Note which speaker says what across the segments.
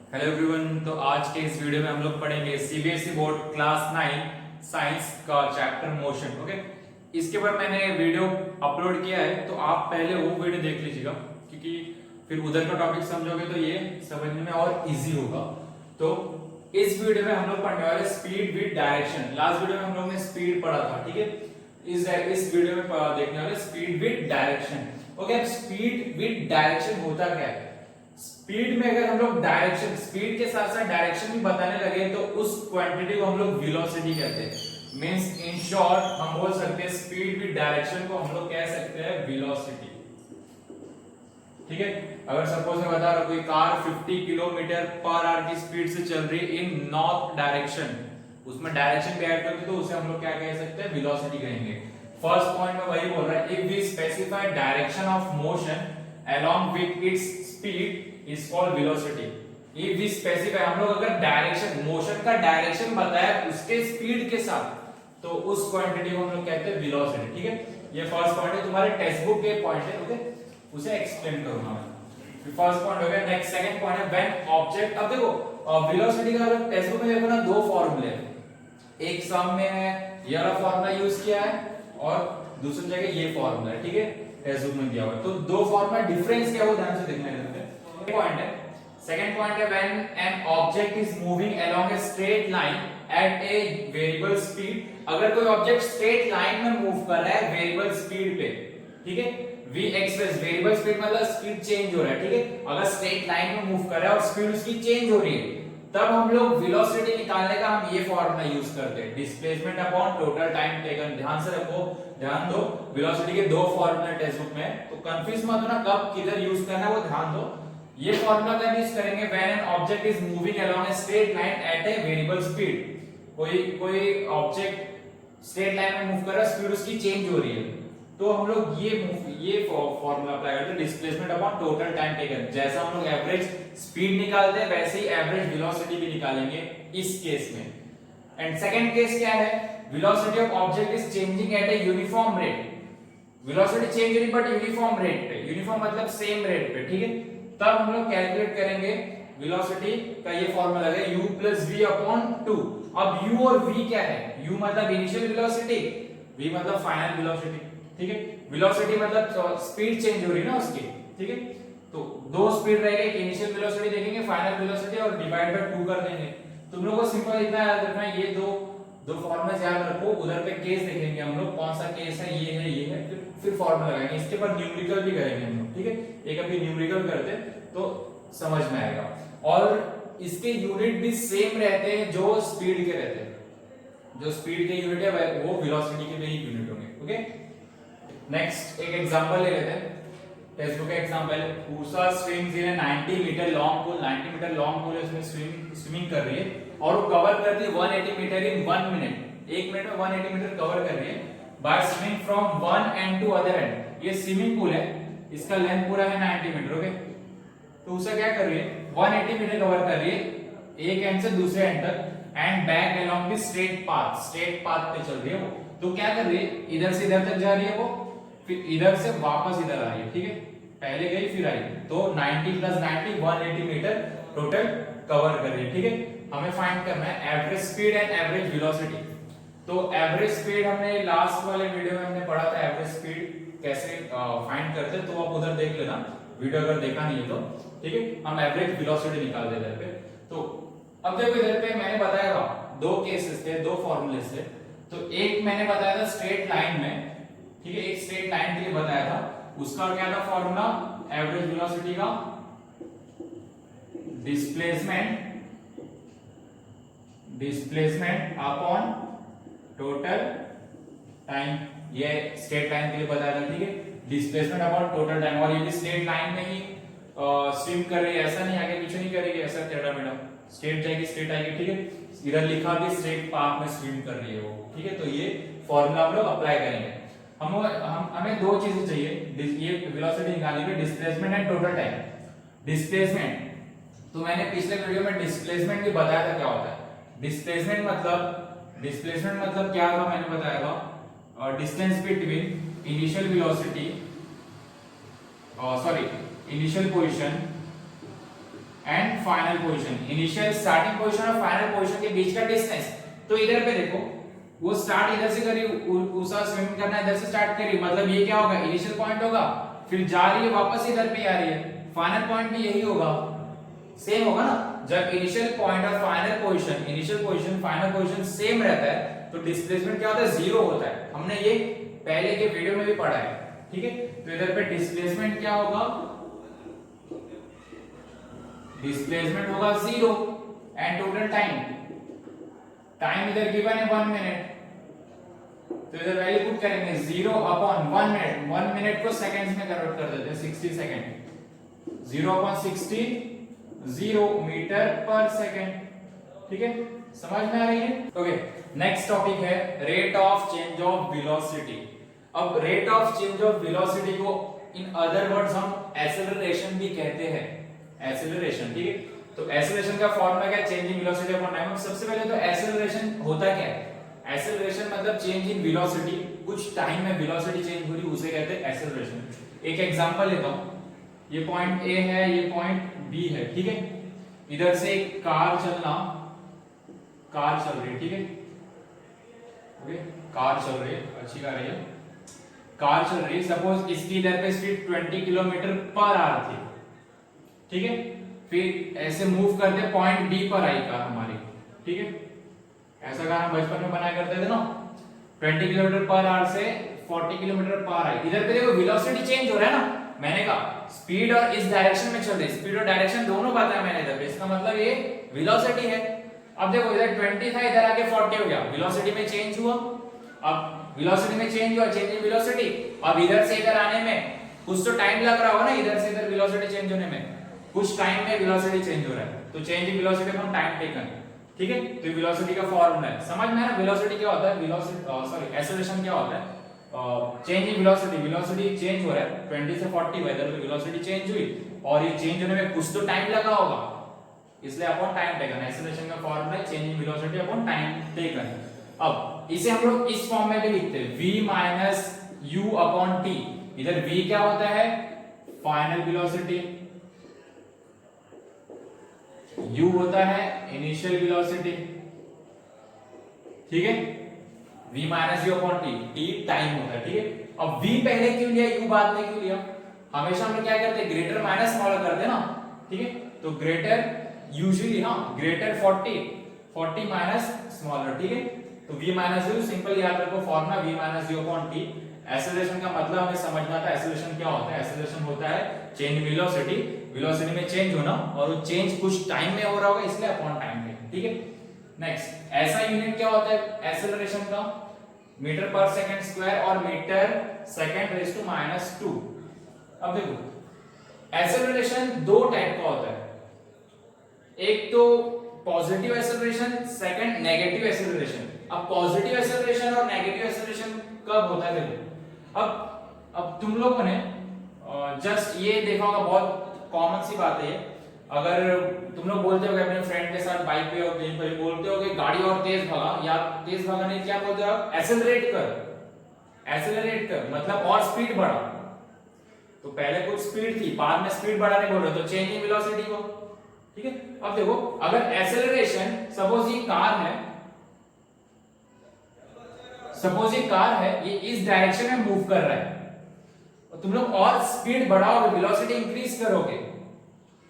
Speaker 1: Hello everyone. तो आज के इस वीडियो में हम लोग पढ़ेंगे सीबीएसई बोर्ड क्लास 9 साइंस का चैप्टर मोशन। ओके, इसके ऊपर मैंने वीडियो अपलोड किया है, तो आप पहले वो वीडियो देख लीजिएगा, क्योंकि फिर उधर का टॉपिक समझोगे तो ये समझने में और इजी होगा। तो इस वीडियो में हम लोग पढ़ने वाले speed with direction. Last video में हम लोग ने स्पीड पढ़ा था, ठीक है। इस वीडियो में देखने वाले स्पीड विद डायरेक्शन। ओके, अब स्पीड विद डायरेक्शन होता क्या है? स्पीड में अगर हम लोग डायरेक्शन, स्पीड के साथ साथ डायरेक्शन भी बताने लगे तो उस क्वांटिटी को हम लोग वेलोसिटी कहते हैं। मींस इन शॉर्ट हम बोल सकते हैं स्पीड विद डायरेक्शन को हम लोग कह सकते हैं वेलोसिटी। ठीक है, अगर सपोज मैं बता रहा हूं कोई कार 50 किलोमीटर पर आवर की स्पीड से चल रही है इन नॉर्थ डायरेक्शन, उसमें डायरेक्शन भी ऐड करते तो उसे हम लोग क्या कह सकते हैं? वेलोसिटी कहेंगे। फर्स्ट पॉइंट में वही बोल रहा है, if we specify direction of motion along with its speed is called velocity। if we specify, हम लोग अगर डायरेक्शन, मोशन का डायरेक्शन बताया उसके स्पीड के साथ, तो उस क्वांटिटी को हम लोग कहते हैं वेलोसिटी। ठीक है, ये फर्स्ट पॉइंट है, तुम्हारे टेक्स्ट बुक के पॉइंट है। ओके, उसे एक्सप्लेन करूंगा मैं। फर्स्ट पॉइंट हो गया। नेक्स्ट सेकंड पॉइंट है व्हेन ऑब्जेक्ट। अब देखो वेलोसिटी का अगर टेक्स्ट बुक में देखो ना, दो फॉर्मूले हैं। एक सम में है ये वाला फॉर्मूला यूज किया है और दूसरी जगह ये फॉर्मूला है। ठीक है, टेक्स्ट बुक में दिया हुआ है, तो दो फॉर्मूला डिफरेंस क्या है वो ध्यान से देखना है। पॉइंट है, सेकंड पॉइंट है when an object is moving along a straight line at a variable speed. अगर कोई ऑब्जेक्ट स्ट्रेट लाइन में मूव कर रहा है वेरिएबल स्पीड पे, ठीक है, वी एक्सप्रेस वेरिएबल स्पीड मतलब स्पीड चेंज हो रहा है। ठीक है, अगर स्ट्रेट लाइन में मूव कर रहा है और स्पीड उसकी चेंज हो रही है, तब हम लोग वेलोसिटी निकालने का हम ये फॉर्मूला यूज करते हैं, displacement upon total time taken. ध्यान से रखो, ध्यान दो, वेलोसिटी के दो फॉर्मूले टेक्स्ट बुक में, तो कंफ्यूज मत होना कब किधर यूज करना है वो ध्यान दो। ये फॉर्मूला कब यूज करेंगे? When an object is moving along a straight line at a variable speed. कोई ऑब्जेक्ट स्ट्रेट लाइन में मूव कर रहा है, स्पीड उसकी चेंज हो रही है, तो हम लोग ये फॉर्मूला अप्लाई करते हैं, displacement upon total time taken. जैसा हम लोग एवरेज स्पीड निकालते हैं वैसे ही एवरेज वेलोसिटी भी निकालेंगे इस केस में। एंड सेकंड केस क्या है? Velocity of object is changing at a uniform rate. Velocity change हो रही बट यूनिफॉर्म रेट पे, यूनिफॉर्म मतलब सेम रेट पे। ठीक है, तब हम लोग कैलकुलेट करेंगे वेलोसिटी का ये फॉर्मूला है u plus v upon 2। अब u और v क्या है? u मतलब इनिशियल वेलोसिटी, v मतलब फाइनल वेलोसिटी। ठीक है, वेलोसिटी मतलब स्पीड चेंज हो रही है ना उसकी। ठीक है, तो दो स्पीड रहेगा, एक इनिशियल वेलोसिटी देखेंगे, फाइनल वेलोसिटी, और डिवाइड बाय 2 कर देंगे। तुम लोगों को सिंपल इतना याद रखना है, ये दो फॉर्मूले याद रखो। उधर पे केस देखेंगे हम लोग, कौन सा केस है, ये है, ये है, फिर फॉर्मूला लगाएंगे। इसके ऊपर न्यूमेरिकल भी करेंगे हम लोग। ठीक है, एक अभी न्यूमेरिकल करते तो समझ में आएगा। और इसके यूनिट भी सेम रहते हैं जो स्पीड के रहते हैं। जो स्पीड के यूनिट है वो वेलोसिटी के भी यूनिट होंगे। ओके, नेक्स्ट एक एग्जांपल ले लेते हैं, टेक्स्ट बुक का example. Usha swims in 90 metre long pool. 90 metre long pool है, उसमें स्विमिंग कर रही है और वो कवर करती है 180 मीटर इन 1 मिनट। 1 मिनट में 180 मीटर कवर कर रही है by swimming from one end to other end. ये स्विमिंग पूल है, इसका लेंथ पूरा है 90 मीटर। ओके, तो उषा क्या कर रही है? 180 मीटर कवर कर रही है एक एंड से दूसरे एंड तक, and back along the straight path. Straight path पे चल रही है वो। तो क्या कर रही है? इधर से इधर तक जा रही है वो, फिर इधर से वापस इधर आ रही है। ठीक है, पहले गई फिर आई, तो 90 प्लस 90 180 मीटर टोटल कवर कर रही है। ठीक है, हमें फाइंड करना है average speed and average velocity. तो एवरेज स्पीड हमने लास्ट वाले वीडियो में हमने पढ़ा था, एवरेज स्पीड कैसे फाइंड करते, तो आप उधर देख लेना वीडियो अगर देखा नहीं है तो। ठीक है, हम एवरेज वेलोसिटी निकाल देते हैं। तो अब देखो इधर पे मैंने बताया था दो केसेस थे, दो फॉर्मूले थे। तो एक मैंने बताया था स्ट्रेट लाइन में, ठीक है, एक स्ट्रेट लाइन के लिए बताया था, उसका क्या था फॉर्मूला? एवरेज वेलोसिटी का डिस्प्लेसमेंट अपॉन टोटल टाइम। ये स्ट्रेट लाइन के लिए बताया था। ठीक है, डिस्प्लेसमेंट अपॉन टोटल टाइम। और ये भी स्ट्रेट लाइन में ही स्विम कर रही है, ऐसा नहीं आगे पीछे नहीं करेगी, ऐसा टेढ़ा मेढ़ा, स्ट्रेट जाएगी, स्ट्रेट आएगी। ठीक है, इधर लिखा भी स्ट्रेट पाथ में स्विम कर रही है वो। ठीक है, तो ये फॉर्मूला हम लोग अप्लाई करेंगे। हमें दो चीजें चाहिए ये वेलोसिटी निकालने के, displacement and total time. Displacement तो मैंने पिछले वीडियो में डिस्प्लेसमेंट भी बताया था क्या होता है। डिस्प्लेसमेंट मतलब क्या था, मैंने बताया था distance between initial velocity, initial position and final position, initial starting position और फाइनल पोजीशन के बीच का डिस्टेंस। तो इधर पे देखो वो स्टार्ट इधर से करी, उषा स्विमिंग करना इधर से स्टार्ट करी, मतलब ये क्या होगा, इनिशियल पॉइंट होगा, फिर जा रही है वापस इधर पे आ रही है, फाइनल पॉइंट भी यही होगा, सेम होगा ना। जब इनिशियल पॉइंट और final position, initial position final position same रहता है तो डिस्प्लेसमेंट क्या होता है, जीरो होता है। हमने ये पहले के वीडियो में भी पढ़ा है, ठीक है। तो इधर पे डिस्प्लेसमेंट क्या होगा, डिस्प्लेसमेंट होगा zero and total time, time इधर गिवन है 1 मिनट, तो इधर वैल्यू पुट करेंगे 0 अपॉन 1 मिनट, 1 मिनट को सेकंड्स में कन्वर्ट कर देते हैं 60 second, 0 upon 60 0 metre per second, ठीक है, समझ में आ रही है। ओके, नेक्स्ट टॉपिक है rate of change of velocity. अब rate of change of velocity को इन अदर वर्ड्स हम एक्सेलरेशन भी कहते हैं, एक्सेलरेशन, ठीक है। तो एक्सेलरेशन का फॉर्मूला क्या है, change in velocity upon time. सबसे पहले तो एक्सेलरेशन होता क्या है, एक्सेलरेशन मतलब चेंज इन वेलोसिटी, कुछ टाइम में वेलोसिटी चेंज हो रही उसे कहते हैं एक्सेलरेशन। एक एग्जांपल लेता हूं, ये पॉइंट ए है, ये पॉइंट बी है, ठीक है। इधर से एक कार चल रही है, ठीक है, ओके, कार चल रही है, अच्छी कार है, कार चल रही है, सपोज इसकी इधर पे स्पीड 20 किलोमीटर पर आवर थी, ठीक है। फिर ऐसे मूव करते पॉइंट डी पर आई कार हमारी, ठीक है, ऐसा कार हम बचपन में बनाया करते थे ना, 20 किलोमीटर पर आवर से 40 किलोमीटर पर आवर आई। इधर पे देखो वेलोसिटी चेंज हो रहा है ना, मैंने कहा स्पीड और इस डायरेक्शन में चल रही, स्पीड और डायरेक्शन दोनों बताया मैंने इधर पे, इसका मतलब ये वेलोसिटी है। अब देखो इधर 20 था, इधर आके 40 हो गया, वेलोसिटी में चेंज हुआ। अब वेलोसिटी में चेंज हुआ, चेंज इन वेलोसिटी। अब इधर से इधर आने में कुछ तो टाइम लग रहा होगा ना, इधर से इधर वेलोसिटी चेंज होने में कुछ टाइम में वेलोसिटी चेंज हो रहा है, तो change in velocity upon time taken, ठीक है। तो वेलोसिटी का फॉर्मूला है, समझ में आया। वेलोसिटी क्या होता है, वेलोसिटी सॉरी एक्सेलरेशन क्या होता है, change in velocity, velocity change हो रहा है 20 से 40 वेदर तो वेलोसिटी चेंज हुई, और ये चेंज होने में कुछ तो टाइम लगा होगा, इसलिए अपॉन टाइम टेकन। एक्सेलरेशन का फॉर्मूला है change in velocity upon time taken. अब इसे हम लोग इस फॉर्म में भी लिखते हैं v minus u upon t। इधर v क्या होता है, फाइनल वेलोसिटी, u होता है इनिशियल वेलोसिटी, ठीक है, v minus u upon t time होता है, ठीक है। अब v पहले क्यों लिया, u बाद में क्यों लिया, हमेशा हम लोग क्या करते हैं, ग्रेटर माइनस स्मॉलर करते हैं ना, ठीक है। तो ग्रेटर यूजुअली ना, ग्रेटर 40 माइनस स्मॉलर, ठीक है। तो v माइनस u सिंपल याद रखो formula v minus u upon t। Acceleration का मतलब हमें समझना था, एक्सेलरेशन क्या होता है, एक्सेलरेशन होता है चेंज वेलोसिटी, वेलोसिटी में चेंज होना, और वो चेंज कुछ टाइम में हो रहा होगा, इसलिए अपॉन टाइम है, ठीक है। नेक्स्ट, ऐसा यूनिट क्या होता है एक्सेलरेशन का, मीटर पर सेकंड स्क्वायर और मीटर सेकंड रेज़ टू -2। अब देखो एक्सेलरेशन दो टाइप का होता है, एक तो positive acceleration, second negative acceleration. अब पॉजिटिव एक्सेलरेशन और नेगेटिव एक्सेलरेशन कब होता है, देखो अब तुम लोगों ने जस्ट ये देखा होगा, बहुत कॉमन सी बात है, अगर तुम लोग बोलते हो अपने फ्रेंड के साथ बाइक पे और कहीं पर बोलते हो कि गाड़ी और तेज भगा, या तेज भगा नहीं, क्या बोलते हो आप, एक्सेलरेट कर, एक्सेलरेट कर मतलब और स्पीड बढ़ा। तो पहले कुछ स्पीड थी, बाद में स्पीड बढ़ाने बोल रहे हो, तो चेंज इन वेलोसिटी को, ठीक है। अब देखो अगर एक्सेलरेशन, सपोज ये कार है, सपोज ये कार है, ये इस डायरेक्शन में मूव कर रहा है, और तुम लोग और स्पीड बढ़ाओगे, वेलोसिटी इंक्रीज करोगे,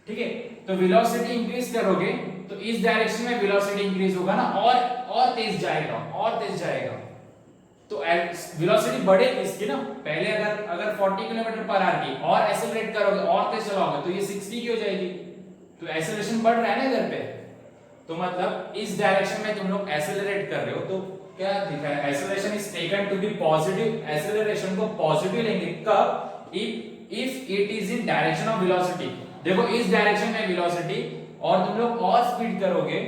Speaker 1: ठीक है। तो वेलोसिटी इंक्रीज करोगे तो इस डायरेक्शन में वेलोसिटी इंक्रीज होगा ना, और तेज जाएगा, और तेज जाएगा, तो वेलोसिटी बढ़ेगी इसकी ना। पहले अगर 40 किलोमीटर पर आवर की और एक्सेलरेट करोगे और तेज चलाओगे तो ये 60 की हो जाएगी, तो एक्सेलरेशन बढ़ रहा है ना इधर पे। तो मतलब इस डायरेक्शन में तुम लोग एक्सेलरेट कर रहे हो, तो क्या दिखा है, acceleration is taken to be positive, acceleration को पॉजिटिव लेंगे कब, if it is in direction of velocity. देखो इस डायरेक्शन में वेलोसिटी और तुम लोग और स्पीड करोगे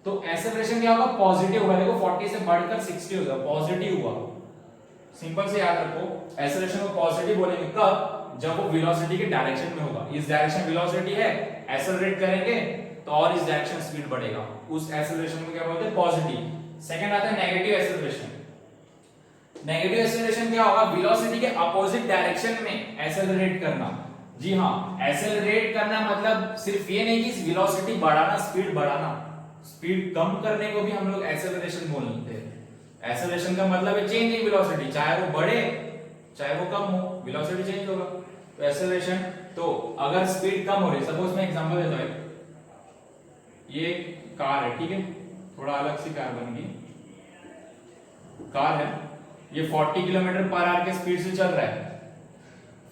Speaker 1: तो एक्सेलरेशन क्या होगा, पॉजिटिव होगा। देखो 40 से बढ़कर 60 होगा, पॉजिटिव हुआ। सिंपल से याद रखो, एक्सेलरेशन को पॉजिटिव बोलेंगे कब, जब वो वेलोसिटी के डायरेक्शन में होगा। इस डायरेक्शन वेलोसिटी है, एक्सेलरेट करेंगे तो और इस डायरेक्शन स्पीड बढ़ेगा, उस एक्सेलरेशन को क्या बोलते हैं, पॉजिटिव। सेकंड आता है नेगेटिव एक्सेलरेशन। नेगेटिव एक्सेलरेशन क्या होगा, वेलोसिटी के अपोजिट डायरेक्शन में एक्सेलरेट करना। जी हाँ, एक्सेलरेट करना मतलब सिर्फ ये नहीं कि वेलोसिटी बढ़ाना, स्पीड बढ़ाना, स्पीड कम करने को भी हम लोग एक्सेलरेशन बोलते हैं। एक्सेलरेशन का मतलब है चेंज इन वेलोसिटी, चाहे वो बढ़े चाहे वो कम हो, वेलोसिटी चेंज होगा। तो एक्सेलरेशन, तो अगर स्पीड कम हो रही, सपोज मैं एग्जांपल देता हूं, ये कार है, ठीक है, थोड़ा अलग सी कार बन गई, कार है, ये 40 किलोमीटर पर आवर के स्पीड से चल रहा है,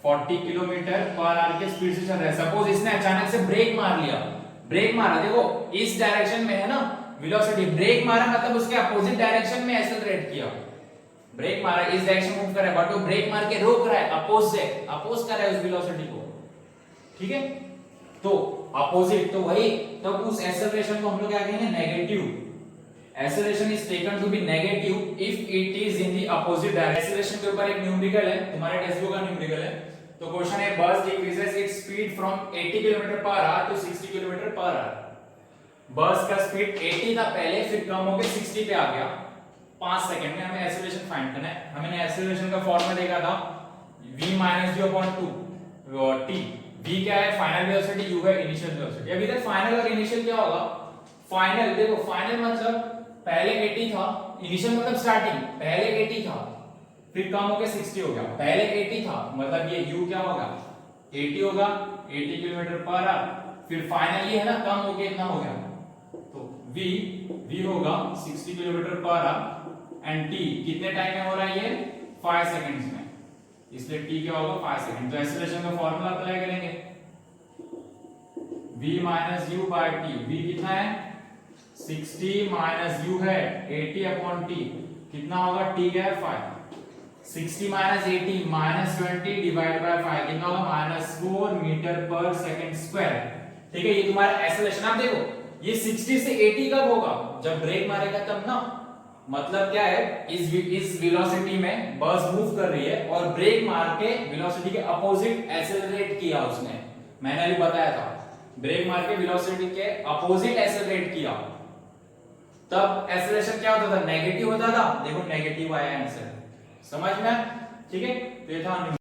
Speaker 1: 40 किलोमीटर पर आवर के स्पीड से चल रहा है। सपोज इसने अचानक से ब्रेक मार लिया, ब्रेक मारा, देखो इस डायरेक्शन में है ना वेलोसिटी, ब्रेक मारा मतलब उसके अपोजिट डायरेक्शन में एक्सेलरेट किया, ब्रेक मारा इस डायरेक्शन मूव कर रहा है, बट वो ब्रेक मार के रोक रहा है, अपोज कर रहा है उस वेलोसिटी को, ठीक है। तो अपोजिट, तो वही, तो उस एक्सेलरेशन को हम लोग क्या कहेंगे, negative. Acceleration is taken to be negative if it is in the opposite direction. Acceleration के ऊपर एक न्यूमेरिकल है, तुम्हारे टेक्स्ट बुक का न्यूमेरिकल है। तो क्वेश्चन है, bus decreases its speed from 80 kilometre per hour to 60 kilometre per hour. Bus का स्पीड 80 था पहले, फिर कम होकर 60 पे आ गया 5 सेकंड में। हमें एक्सेलरेशन फाइंड करना है। हमने एक्सेलरेशन का फॉर्मूला देखा था v - u/2 t। v क्या है, फाइनल वेलोसिटी, u है इनिशियल वेलोसिटी। अभी तक फाइनल और इनिशियल क्या होगा, फाइनल, देखो फाइनल मतलब पहले 80 था, इनिशियल मतलब स्टार्टिंग, पहले 80 था फिर कम होकर 60 हो गया, पहले 80 था मतलब ये u क्या होगा, 80 होगा, 80 किलोमीटर पर आवर, फिर फाइनल ये है ना कम होके इतना हो गया, तो v होगा 60 kilometre per our and t कितने टाइम में हो रहा है, ये 5 सेकंड्स में, इसलिए t क्या होगा 5 सेकंड। तो एक्सेलरेशन का फार्मूला अप्लाई करेंगे, v - u/t, v कितना है 60 - u है 80/t, कितना होगा, t क्या है 5, 60 - 80 -20 डिवाइड बाय 5 कितना होगा, -4 मीटर पर सेकंड स्क्वायर, ठीक है। ये तुम्हारा एक्सेलरेशन। आप देखो ये 60 से 80 कब होगा, जब ब्रेक मारेगा तब ना, मतलब क्या है, इस वेलोसिटी में बस मूव कर रही है और ब्रेक मार के वेलोसिटी के अपोजिट एक्सेलरेट किया उसने, मैंने अभी बताया था, ब्रेक मार के वेलोसिटी के अपोजिट एक्सेलरेट किया, तब एक्सेलरेशन क्या होता था, नेगेटिव होता था। देखो नेगेटिव आया आंसर, समझ में, ठीक है। तो ये था